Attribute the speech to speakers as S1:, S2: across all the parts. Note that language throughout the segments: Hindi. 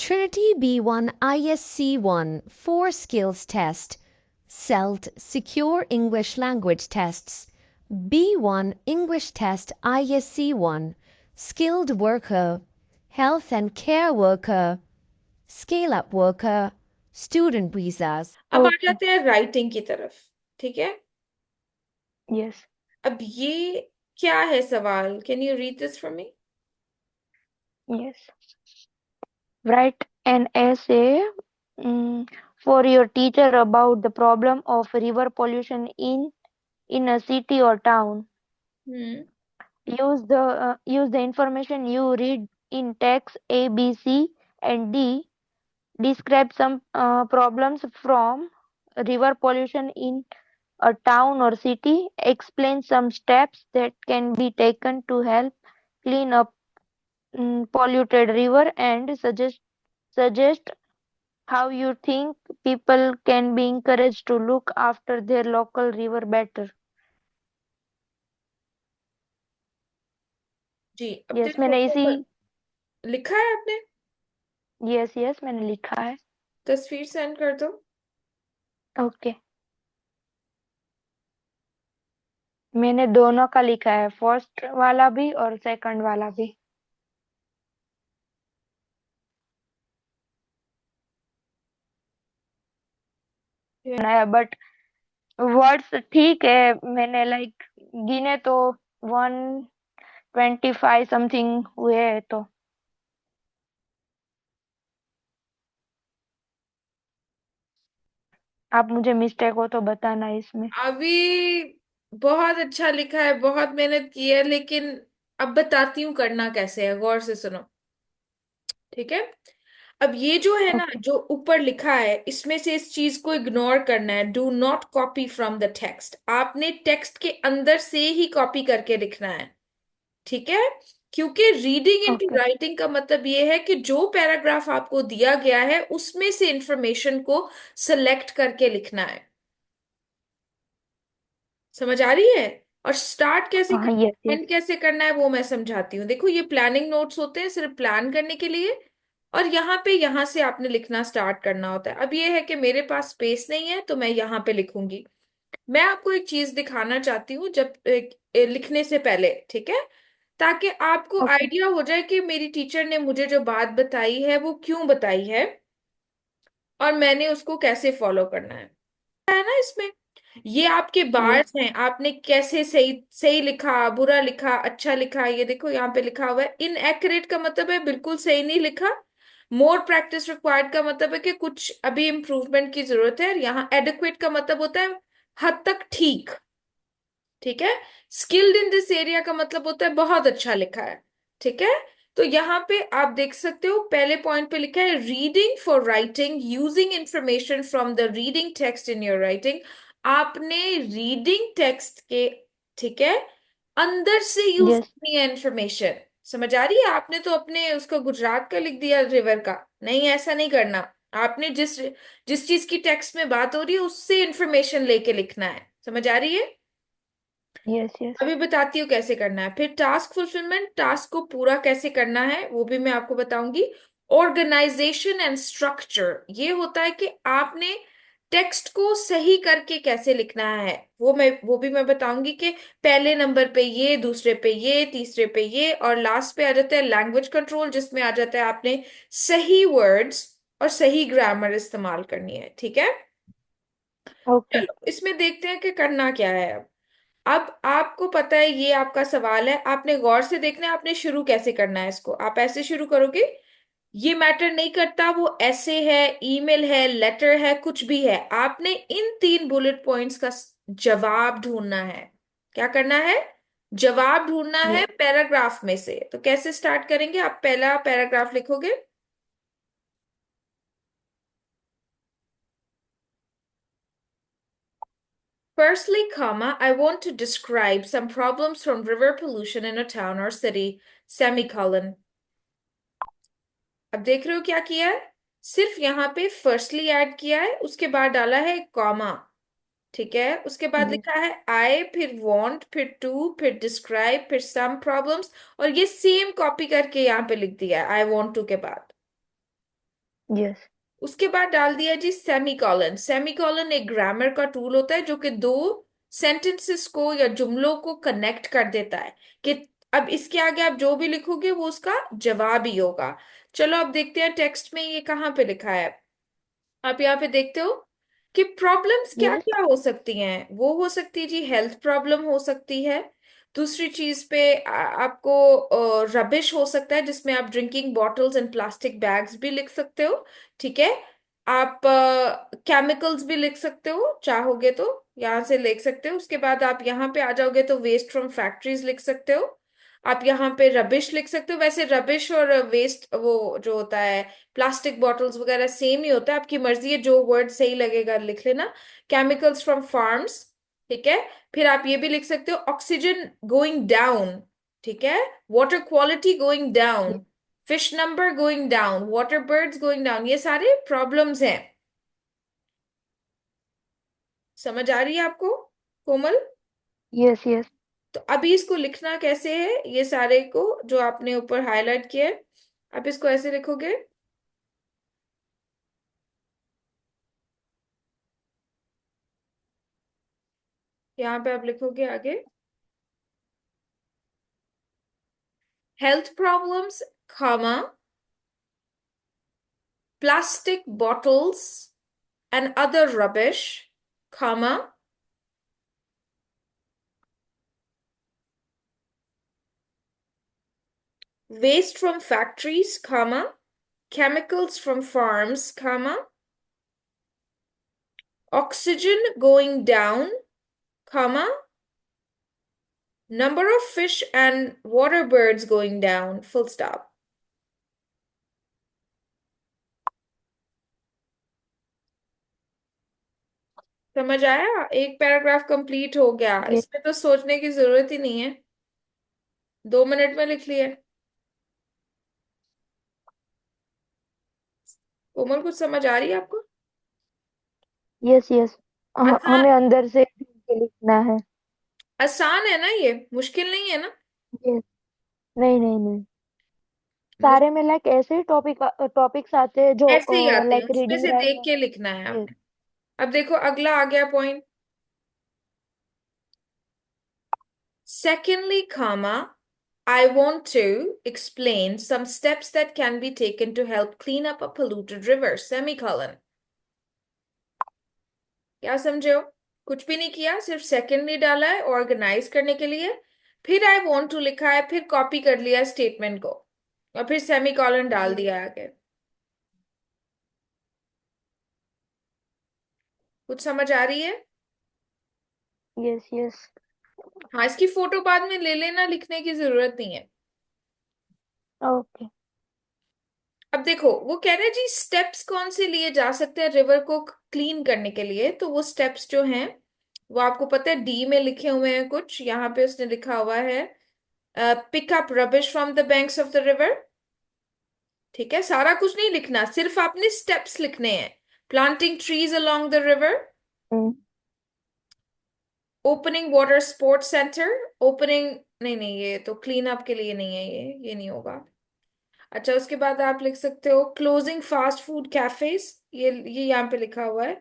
S1: Trinity B1 ISC1 4 skills test. CELT Secure English Language Tests. B1 English Test ISC1 Skilled Worker, Health and Care Worker, Scale Up Worker, Student Visas.
S2: अब आ
S3: ओके।
S2: जाते हैं राइटिंग की तरफ। ठीक है,
S3: यस।
S2: अब ये क्या है सवाल? Can you read this for me?
S3: Yes. Write an essay for your teacher about the problem of river pollution in a city or town.
S2: Hmm.
S3: Use the information you read in text A, B, C, and D. Describe some problems from river pollution in a town or city. Explain some steps that can be taken to help clean up polluted river, and suggest how you think people can be encouraged to look after their local river better.
S2: जी, अब
S3: यस
S2: देखो
S3: मैंने इसी
S2: लिखा है आपने?
S3: यस यस मैंने लिखा है।
S2: तस्वीर सेंड कर दो।
S3: ओके। मैंने दोनों का लिखा है, फर्स्ट वाला भी और सेकंड वाला भी। बट वर्ड्स ठीक है, मैंने लाइक गिने तो 125 समथिंग हुए तो। आप मुझे मिस्टेक हो तो बताना इसमें।
S2: अभी बहुत अच्छा लिखा है, बहुत मेहनत की है, लेकिन अब बताती हूँ करना कैसे है, गौर से सुनो। ठीक है, अब ये जो है ना,
S3: ओके।
S2: जो ऊपर लिखा है, इसमें से इस चीज को इग्नोर करना है। Do not copy from the text. आपने टेक्स्ट के अंदर से ही कॉपी करके लिखना है। ठीक है, क्योंकि रीडिंग इनटू
S3: ओके।
S2: राइटिंग का मतलब ये है कि जो पैराग्राफ आपको दिया गया है उसमें से इंफॉर्मेशन को सिलेक्ट करके लिखना है। समझ आ रही है? और स्टार्ट कैसे
S3: हाँ
S2: करना
S3: यस
S2: है,
S3: यस।
S2: एंड कैसे करना है, वो मैं समझाती हूँ। देखो, ये प्लानिंग नोट्स होते हैं सिर्फ प्लान करने के लिए, और यहाँ पे यहाँ से आपने लिखना स्टार्ट करना होता है। अब ये है कि मेरे पास स्पेस नहीं है तो मैं यहाँ पे लिखूंगी। मैं आपको एक चीज दिखाना चाहती हूँ जब लिखने से पहले, ठीक है, ताकि आपको
S3: ओके।
S2: आइडिया हो जाए कि मेरी टीचर ने मुझे जो बात बताई है वो क्यों बताई है, और मैंने उसको कैसे फॉलो करना है ना इसमें। ये आपके
S3: यस।
S2: बार्स हैं, आपने कैसे सही सही लिखा, बुरा लिखा, अच्छा लिखा। ये देखो यहाँ पे लिखा हुआ है इनएक्यूरेट का मतलब है बिल्कुल सही नहीं लिखा। मोर प्रैक्टिस रिक्वायर्ड का मतलब है कि कुछ अभी इम्प्रूवमेंट की जरूरत है। और यहाँ एडिक्वेट का मतलब होता है हद तक ठीक। ठीक है, स्किल्ड इन दिस एरिया का मतलब होता है बहुत अच्छा लिखा है। ठीक है, तो यहाँ पे आप देख सकते हो पहले पॉइंट पे लिखा है reading for writing using information from the reading text in your writing. आपने रीडिंग टेक्स्ट के, ठीक है, अंदर से यूज
S3: यस।
S2: करनी है इंफॉर्मेशन। समझ आ रही है? आपने तो अपने उसको गुजरात का लिख दिया रिवर का, नहीं, ऐसा नहीं करना। आपने जिस जिस चीज की टेक्स्ट में बात हो रही है उससे इंफॉर्मेशन लेके लिखना है। समझ आ रही है?
S3: Yes yes.
S2: अभी बताती हूँ कैसे करना है। फिर टास्क फुलफिलमेंट, टास्क को पूरा कैसे करना है वो भी मैं आपको बताऊंगी। ऑर्गेनाइजेशन एंड स्ट्रक्चर, ये होता है कि आपने टेक्स्ट को सही करके कैसे लिखना है, वो भी मैं बताऊंगी कि पहले नंबर पे ये, दूसरे पे ये, तीसरे पे ये, और लास्ट पे आ जाता है लैंग्वेज कंट्रोल, जिसमें आ जाता है आपने सही वर्ड्स और सही ग्रामर इस्तेमाल करनी है। ठीक है,
S3: ओके।
S2: चलो इसमें देखते हैं कि करना क्या है। अब आपको पता है ये आपका सवाल है, आपने गौर से देखना है आपने शुरू कैसे करना है इसको। आप ऐसे शुरू करोगे, ये मैटर नहीं करता वो ऐसे है, ईमेल है, लेटर है, कुछ भी है, आपने इन 3 बुलेट पॉइंट्स का जवाब ढूंढना है। क्या करना है? जवाब ढूंढना है
S3: यस।
S2: पैराग्राफ में से। तो कैसे स्टार्ट करेंगे? आप पहला पैराग्राफ लिखोगे। Firstly, comma, I want to describe some problems from river pollution in a town or city, semicolon। अब देख रहे हो क्या किया है? सिर्फ यहाँ पे फर्स्टली ऐड किया है, उसके बाद डाला है कॉमा। ठीक है, उसके बाद
S3: यस।
S2: लिखा है आई, फिर वांट, फिर टू, फिर डिस्क्राइब, फिर सम प्रॉब्लम्स, और ये सेम कॉपी करके यहाँ पे लिख दिया है आई वांट टू के बाद।
S3: यस।
S2: उसके बाद डाल दिया जी सेमीकॉलन। सेमीकॉलन एक ग्रामर का टूल होता है जो कि दो सेंटेंसेस को या जुमलों को कनेक्ट कर देता है, कि अब इसके आगे आप जो भी लिखोगे वो उसका जवाब ही होगा। चलो अब देखते हैं टेक्स्ट में ये कहाँ पे लिखा है। आप यहाँ पे देखते हो कि प्रॉब्लम्स क्या
S3: यस।
S2: क्या हो सकती हैं। वो हो सकती है जी हेल्थ प्रॉब्लम हो सकती है। दूसरी चीज पे आपको रबिश हो सकता है, जिसमें आप drinking bottles and plastic bags भी लिख सकते हो। ठीक है। आप केमिकल्स भी लिख सकते हो चाहोगे तो, यहाँ से लिख सकते हो। उसके बाद आप यहाँ पे आ जाओगे तो वेस्ट फ्रॉम फैक्ट्रीज लिख सकते हो। आप यहाँ पे रबिश लिख सकते हो। वैसे रबिश और वेस्ट वो जो होता है प्लास्टिक बॉटल्स वगैरह सेम ही होता है, आपकी मर्जी है जो वर्ड सही लगेगा लिख लेना। Chemicals from farms. ठीक है। फिर आप ये भी लिख सकते हो ऑक्सीजन गोइंग डाउन। ठीक है। Water quality going down. Fish number going down. Water birds going down. ये सारे प्रॉब्लम्स हैं। समझ आ रही है आपको कोमल?
S3: यस। यस।
S2: तो अभी इसको लिखना कैसे है, ये सारे को जो आपने ऊपर हाईलाइट किया है, आप इसको ऐसे लिखोगे। यहाँ पे आप लिखोगे आगे health problems, comma, plastic bottles and other rubbish, comma, waste from factories, comma, chemicals from farms, comma, oxygen going down, comma, number of fish and water birds going down, full stop. समझ आया? एक पैराग्राफ कंप्लीट हो गया।
S3: यस।
S2: इसमें तो सोचने की जरूरत ही नहीं है, 2 मिनट में लिख लिया। कोमल कुछ समझ आ रही है आपको?
S3: यस। यस।
S2: आसान।
S3: हमें अंदर से ढूंढ के लिखना है।
S2: आसान है ना, ये मुश्किल नहीं है ना।
S3: यस। नहीं, नहीं, नहीं।
S2: मुझ
S3: सारे में लाइक ऐसे टॉपिक्स आते हैं जो
S2: ऐसे ही आते हैं,
S3: लाइक
S2: उसमें
S3: रीडिंग
S2: से देख
S3: राइटिंग।
S2: के लिखना है
S3: यस।
S2: आपने। अब देखो अगला आ गया point. Secondly, comma, I want to explain some steps that can be taken to help clean up a polluted river, semicolon। क्या समझे हो? कुछ भी नहीं किया, सिर्फ सेकेंडली डाला है ऑर्गेनाइज करने के लिए। फिर आई वॉन्ट टू लिखा है, फिर कॉपी कर लिया स्टेटमेंट को, और फिर सेमीकॉलन डाल
S3: यस।
S2: दिया आगे। कुछ समझ आ रही है?
S3: यस। यस।
S2: हाँ, इसकी फोटो बाद में ले लेना, लिखने की जरूरत नहीं है।
S3: ओके।
S2: अब देखो वो कह रहे हैं जी स्टेप्स कौन से लिए जा सकते हैं रिवर को क्लीन करने के लिए। तो वो स्टेप्स जो हैं वो आपको पता है डी में लिखे हुए हैं कुछ। यहाँ पे उसने लिखा हुआ है pick up rubbish from the banks of the river. ठीक है, सारा कुछ नहीं लिखना, सिर्फ आपने स्टेप्स लिखने हैं। Planting trees along the river, opening water sports centre, opening, नहीं नहीं ये तो क्लीन अप के लिए नहीं है, ये नहीं होगा। अच्छा, उसके बाद आप लिख सकते हो क्लोजिंग फास्ट फूड कैफेज। ये यहाँ पे लिखा हुआ है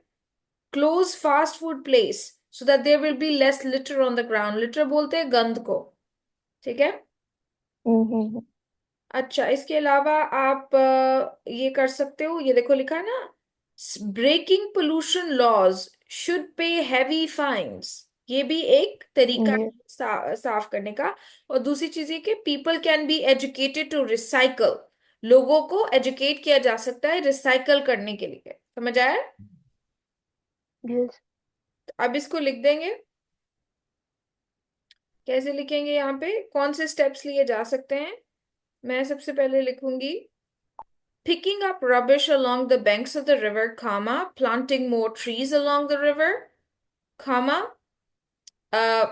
S2: close fast food place so that there will be less litter on the ground. Litter बोलते हैं गंद को। ठीक है।
S3: हम्म।
S2: अच्छा, इसके अलावा आप ये कर सकते हो, ये देखो लिखा है ना breaking pollution laws should pay heavy fines. ये भी एक तरीका है
S3: यस।
S2: साफ करने का। और दूसरी चीज ये कि people can be educated to recycle. लोगों को एजुकेट किया जा सकता है रिसाइकल करने के लिए। समझ आया?
S3: यस।
S2: तो अब इसको लिख देंगे। कैसे लिखेंगे, यहाँ पे कौन से स्टेप्स लिए जा सकते हैं? मैं सबसे पहले लिखूंगी picking up rubbish along the banks of the river, comma, planting more trees along the river, comma, uh,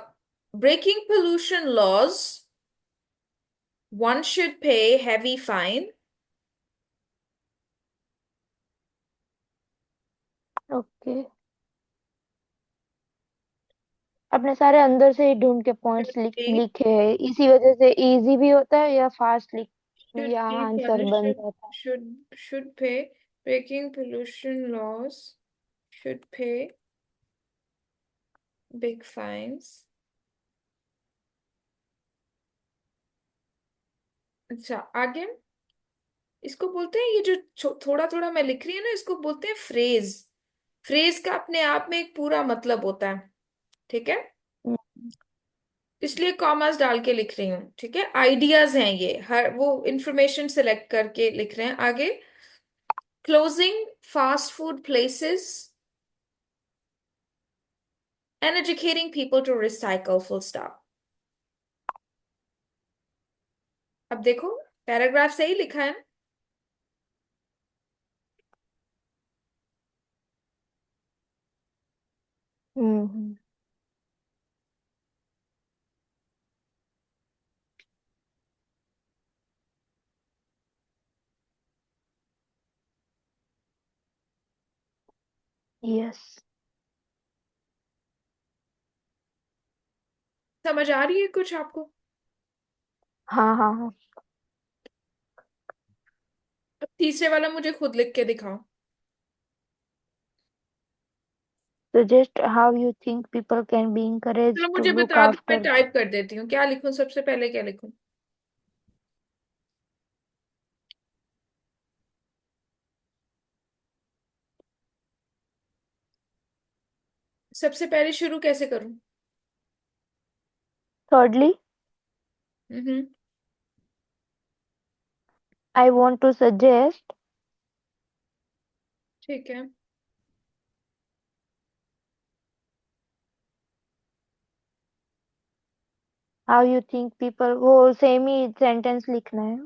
S2: breaking pollution laws, one should pay heavy fine,
S3: okay. अपने सारे अंदर से ही ढूंढ के पॉइंट्स
S2: pay,
S3: लिखे हैं, इसी वजह से इजी भी होता है या फास्ट लिख
S2: should
S3: या
S2: pay
S3: आंसर
S2: punish,
S3: बन जाता है।
S2: should pay breaking pollution laws should pay big fines. अच्छा, आगे इसको बोलते हैं, ये जो थोड़ा थोड़ा मैं लिख रही हूँ ना, इसको बोलते हैं फ्रेज। फ्रेज का अपने आप में एक पूरा मतलब होता है, ठीक है,
S3: हम्म,
S2: इसलिए कॉमास डाल के लिख रही हूँ, ठीक है। आइडियाज हैं ये, हर वो इंफॉर्मेशन सेलेक्ट करके लिख रहे हैं। आगे, closing fast food places and educating people to recycle, full stop। अब देखो, पैराग्राफ सही लिखा है।
S3: हम्म, यस।
S2: समझ आ रही है कुछ आपको?
S3: हाँ हाँ हाँ।
S2: अब तीसरे वाला मुझे खुद लिख के दिखाओ।
S3: Suggest how you think people can be encouraged
S2: चलो
S3: to
S2: मुझे
S3: look
S2: बता दो, मैं
S3: after.
S2: टाइप कर देती हूँ। क्या लिखूं सबसे पहले, क्या लिखूं? सबसे पहले शुरू कैसे करूं?
S3: Thirdly,
S2: hmm.
S3: I want to suggest
S2: ठीक है।
S3: how you think people, वो सेम ही सेंटेंस लिखना है।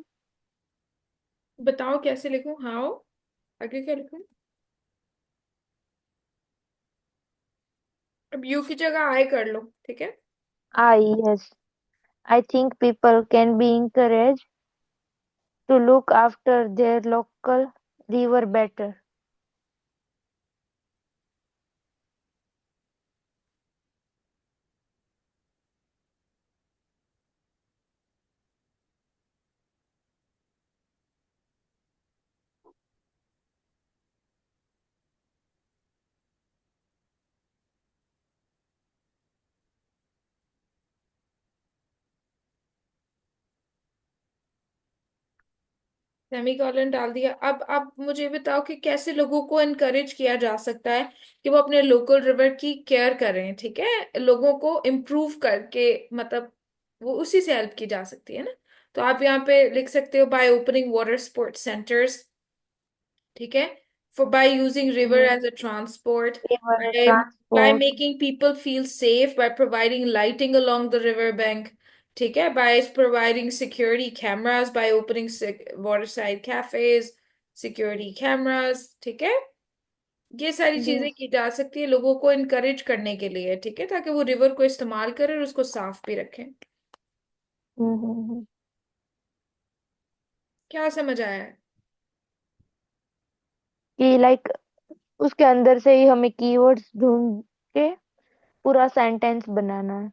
S2: बताओ कैसे लिखूं, हाउ, आगे क्या लिखूं? अब यू की जगह आई कर लो, ठीक है।
S3: Yes, I think people can be encouraged to look after their local river better.
S2: Semicolon डाल दिया। अब मुझे बताओ कि कैसे लोगों को इनकरेज किया जा सकता है कि वो अपने लोकल रिवर की केयर करें, ठीक है, लोगों को इम्प्रूव करके, मतलब वो उसी से हेल्प की जा सकती है ना। तो आप यहाँ पे लिख सकते हो, by opening water sports centres, ठीक है, for by using river
S3: Mm,
S2: as a transport,
S3: river
S2: by
S3: transport.
S2: making people feel safe, by providing lighting along the river bank, ठीक है, by providing security cameras, by opening waterside cafes, security cameras, ठीक है। ये सारी चीजें
S3: Yes.
S2: की जा सकती है लोगों को इनकरेज करने के लिए, ठीक है, ताकि वो रिवर को इस्तेमाल करें और उसको साफ भी रखें।
S3: Mm-hmm.
S2: क्या समझ आया है?
S3: कि लाइक उसके अंदर से ही हमें कीवर्ड्स ढूंढ के पूरा सेंटेंस बनाना है।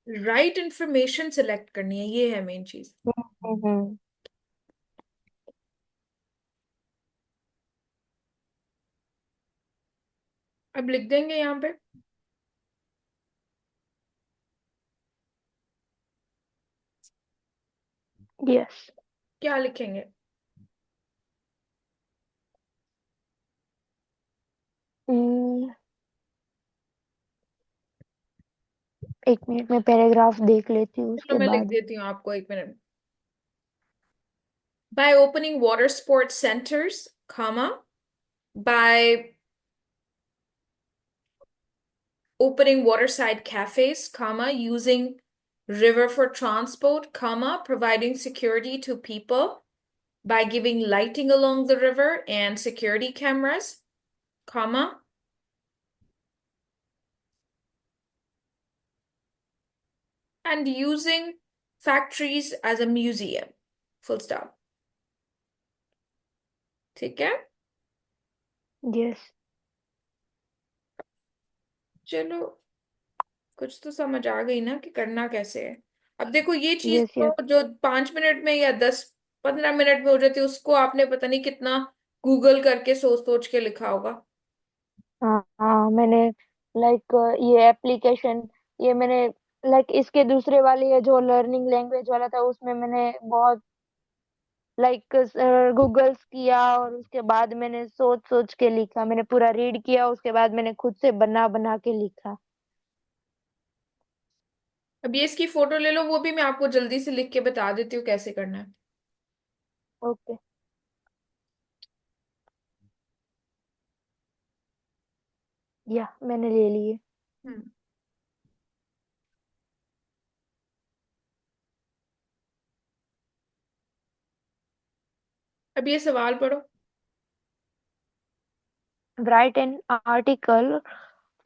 S2: राइट इंफॉर्मेशन सिलेक्ट करनी है, ये है मेन चीज।
S3: हम्म।
S2: अब लिख देंगे यहाँ पे,
S3: यस।
S2: क्या लिखेंगे?
S3: एक मिनट में पैराग्राफ देख लेती हूँ
S2: चलो
S3: उसके
S2: मैं लिख
S3: बाद।
S2: देती हूँ आपको, एक minute. By opening water sports centers, comma, by opening waterside cafes, comma, using river for transport, comma, providing security to people by giving lighting along the river and security cameras, comma, and using factories as a museum, full stop, ठीक है।
S3: यस।
S2: चलो, कुछ तो समझ आ गई ना कि करना कैसे है। अब देखो, ये चीज
S3: यस।
S2: तो
S3: यस।
S2: जो 5 मिनट में या 10 15 मिनट में हो जाती है, उसको आपने पता नहीं कितना गूगल करके सोच सोच के लिखा होगा।
S3: हाँ हाँ, मैंने लाइक ये एप्लीकेशन, ये मैंने लाइक इसके दूसरे वाले ये जो लर्निंग लैंग्वेज वाला था उसमें मैंने बहुत लाइक गूगल्स किया, और उसके बाद मैंने सोच सोच के लिखा, मैंने पूरा रीड किया, उसके बाद मैंने खुद से बना बना के लिखा।
S2: अब ये इसकी फोटो ले लो, वो भी मैं आपको जल्दी से लिख के बता देती हूँ कैसे करना है।
S3: ओके, या मैंने ले लिए।
S2: हम्म। अब ये सवाल पढ़ो।
S3: Write an article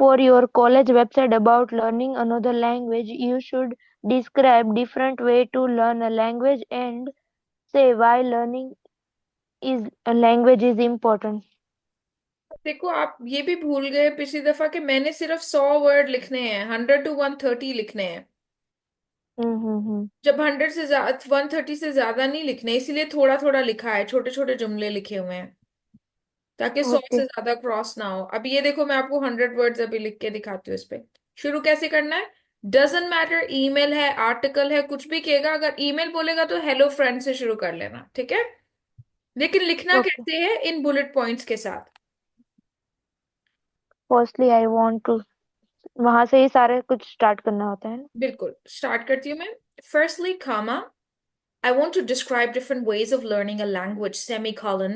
S3: for your college website about learning another language. You should describe different way to learn a language and say why learning is a language is important.
S2: देखो आप ये भी भूल गए पिछली दफा कि मैंने सिर्फ 100 वर्ड लिखने हैं, 100 to 130 लिखने हैं।
S3: हम्म।
S2: जब 100 से ज्यादा, 130 से ज्यादा नहीं लिखने, इसीलिए थोड़ा थोड़ा लिखा है, छोटे छोटे जुमले लिखे हुए हैं, ताकि 100
S3: ओके
S2: से ज्यादा क्रॉस ना हो। अब ये देखो मैं आपको 100 वर्ड्स अभी लिख के दिखाती हूँ इस पे। शुरू कैसे करना है? डजेंट मैटर, ईमेल है, आर्टिकल है, कुछ भी कहेगा। अगर ईमेल बोलेगा तो हेलो फ्रेंड से शुरू कर लेना, ठीक है? लेकिन लिखना
S3: ओके।
S2: कैसे है? इन बुलेट पॉइंट्स के साथ।
S3: फर्स्टली आई वांट टू, वहां से ही सारे कुछ स्टार्ट करना होता है ना।
S2: बिल्कुल, स्टार्ट करती हूँ मैं। Firstly, comma, I want to describe different ways of learning a language, semicolon.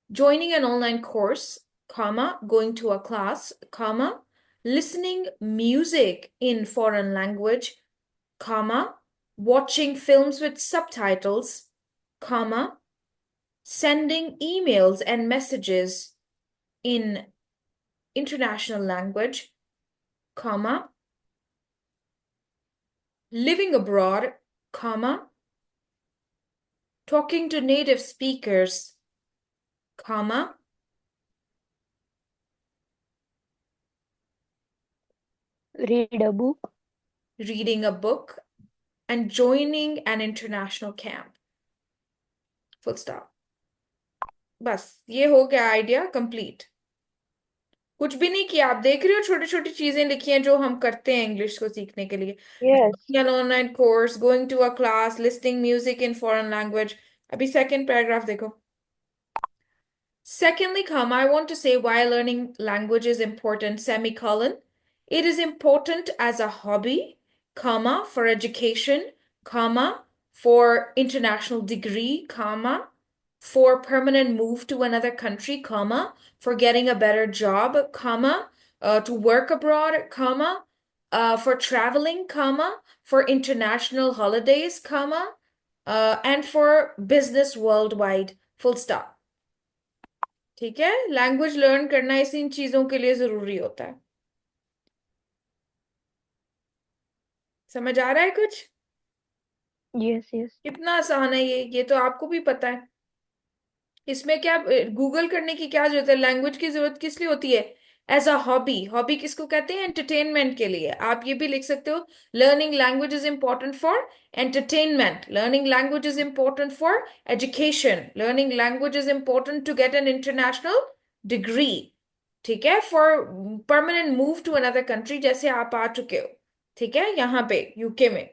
S2: Joining an online course, comma, going to a class, comma, listening music in foreign language, comma, watching films with subtitles, comma, sending emails and messages in international language, comma, living abroad, comma, talking to native speakers, comma,
S3: read a book.
S2: reading a book, and joining an international camp. Full stop. बस ये हो गया आइडिया कंप्लीट। कुछ भी नहीं किया, आप देख रहे हो छोटी छोटी चीजें लिखी हैं जो हम करते हैं इंग्लिश को सीखने के लिए।
S3: Yes.
S2: an online course, going to a class, listening music in foreign language। अभी सेकंड पैराग्राफ देखो। Secondly, comma, I want to say why learning language is important, semicolon. It is important as a hobby, comma, for education, comma, for international degree, comma, for permanent move to another country, comma, for getting a better job, comma, to work abroad, comma, for traveling, comma, for international holidays, comma, and for business worldwide, full stop। ठीक है? लैंग्वेज लर्न करना इसी इन चीजों के लिए जरूरी होता है। समझ आ रहा है कुछ?
S3: Yes yes.
S2: कितना आसान है ये तो आपको भी पता है। इसमें क्या गूगल करने की क्या जरूरत है? लैंग्वेज की जरूरत किस लिए होती है? As a hobby. हॉबी किसको कहते हैं? एंटरटेनमेंट के लिए। आप ये भी लिख सकते हो, learning language is important for entertainment, learning language is important for education, learning language is important to get an international degree, ठीक है, for permanent move to another country, जैसे आप आ चुके हो, ठीक है, यहाँ पे यूके में।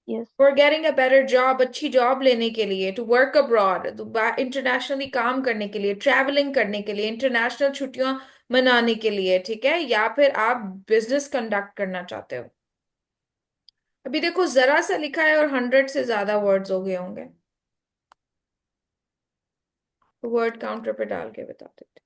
S3: Yes.
S2: For getting a better job, अच्छी जॉब लेने के लिए, टू वर्क अब्रॉड, इंटरनेशनली काम करने के लिए, ट्रैवलिंग करने के लिए, इंटरनेशनल छुट्टियां मनाने के लिए, ठीक है, या फिर आप बिजनेस कंडक्ट करना चाहते हो। अभी देखो जरा सा लिखा है और 100 से ज्यादा वर्ड्स हो गए होंगे। वर्ड काउंटर पे डाल के बता देते।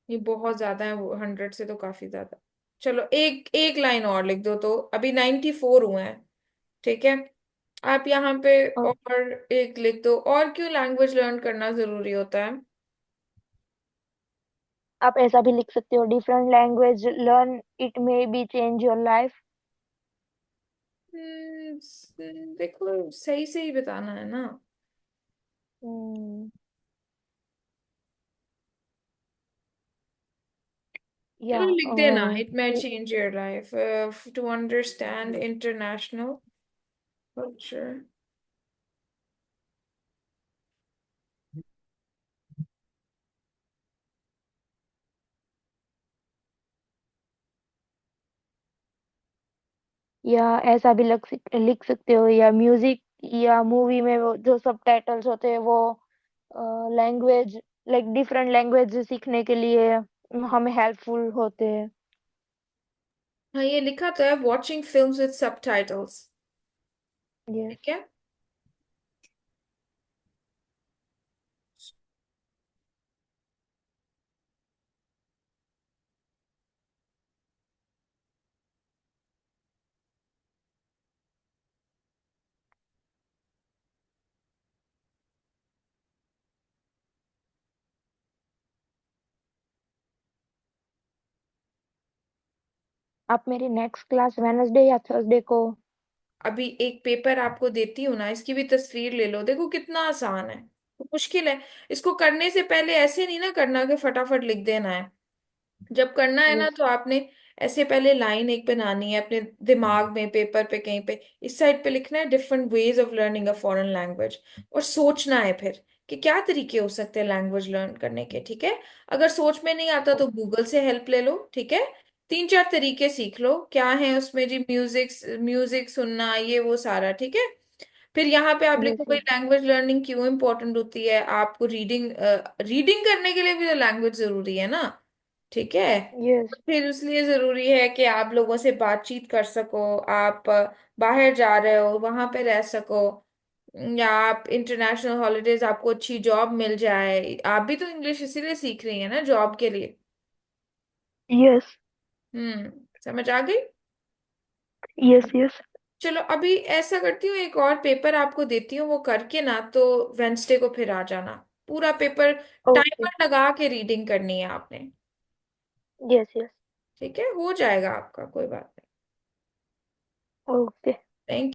S2: ये बहुत ज्यादा है, 100 से तो काफी ज्यादा। चलो एक एक लाइन और लिख दो, तो अभी 94 हुए हैं, ठीक है। आप यहाँ पे और एक लिख दो, और क्यों लैंग्वेज लर्न करना जरूरी होता है?
S3: आप ऐसा भी लिख सकते हो, different language learn it may be change your life.
S2: देखो सही से ही बताना है ना। चलो
S3: Yeah.
S2: लिख देना, it may change your life to understand international culture.
S3: या ऐसा भी लिख सकते हो, या म्यूजिक या मूवी में वो जो सबटाइटल्स होते हैं वो लैंग्वेज, लाइक डिफरेंट लैंग्वेज सीखने के लिए हमें हेल्पफुल होते हैं।
S2: हाँ, ये लिखा तो है, watching films with subtitles.
S3: Yes.
S2: ठीक है।
S3: आप मेरी नेक्स्ट क्लास वेनसडे या थर्सडे को?
S2: अभी एक पेपर आपको देती हूँ ना, इसकी भी तस्वीर ले लो, देखो कितना आसान है। तो मुश्किल है। इसको करने से पहले ऐसे नहीं ना करना कि फटाफट लिख देना है। जब करना है ना
S3: यस।
S2: तो आपने ऐसे पहले लाइन एक बनानी है अपने दिमाग में, पेपर पे कहीं पे इस साइड पे लिखना है, different ways of learning a foreign language. और सोचना है फिर कि क्या तरीके हो सकते हैं लैंग्वेज लर्न करने के। ठीक है। अगर सोच में नहीं आता तो गूगल से हेल्प ले लो। ठीक है। तीन चार तरीके सीख लो क्या है उसमें जी, म्यूजिक म्यूजिक सुनना, ये वो सारा। ठीक है। फिर यहाँ पे आप लिखो
S3: यस।
S2: भाई लैंग्वेज लर्निंग क्यों इंपॉर्टेंट होती है आपको, रीडिंग रीडिंग करने के लिए भी तो लैंग्वेज जरूरी है ना। ठीक है।
S3: यस।
S2: फिर इसलिए जरूरी है कि आप लोगों से बातचीत कर सको, आप बाहर जा रहे हो वहां पे रह सको, या आप इंटरनेशनल हॉलीडेज, आपको अच्छी जॉब मिल जाए। आप भी तो इंग्लिश इसीलिए सीख रही है ना, जॉब के लिए।
S3: यस।
S2: समझ आ गई।
S3: यस। यस।
S2: चलो अभी ऐसा करती हूँ, एक और पेपर आपको देती हूँ, वो करके ना तो वेंसडे को फिर आ जाना। पूरा पेपर
S3: ओके।
S2: टाइमर लगा के रीडिंग करनी है आपने।
S3: यस। यस।
S2: ठीक है, हो जाएगा आपका, कोई बात
S3: ओके।
S2: नहीं।